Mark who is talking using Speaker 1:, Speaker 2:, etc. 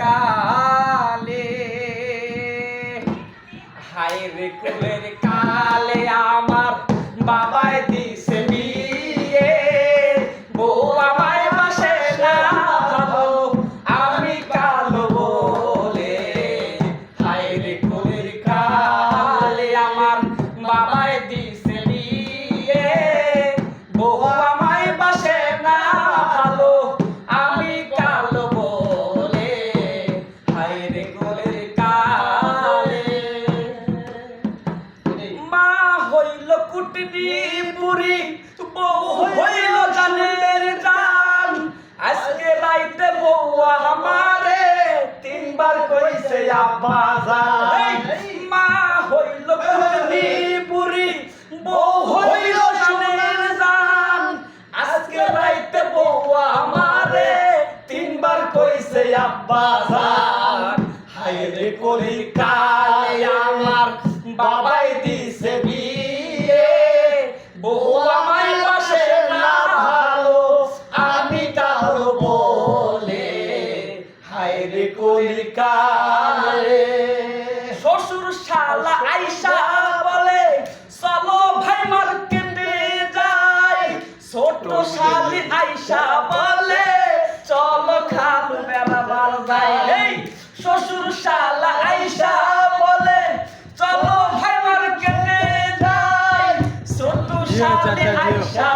Speaker 1: কালে, হায় রে কুলের কালে আমার বাবাই দিছে বিয়ে, বউ আমায় বাসে না ভালো, আমি কালো বলে। হায় রে কুলের কালে আমার বাবাই দিছে বিয়ে, বউ আমায় বাসে না ভালো, আমি কালো বলে। হায় রে কুলের কালে, মা হইল কুটনি পুরি, বউ হইল জানের জান। আজকে রাইতে বউ আমারে তিনবার কইছে আব্বা যান। মা হইল কুটনি পুরি, বউ হইল জানের জান। আজকে রাইতে বউ আমারে তিনবার কইছে আব্বা যান। হায় রে কলি কালে আমার বাবাই দিছে বিয়ে, বউ আমায় বাসে না ভালো, আমি কালো বলে। হায় রে কলি কালে, শ্বশুর শালা আইসা বলে চলো ভাই মার্কেটে যাই, ছোট শালি আইসা বলে চলো খালু বেড়াবার যাই। শ্বশুর শালা আইসা বলে চলো ভাই মার্কেটে যাই, ছোট শালি আইসা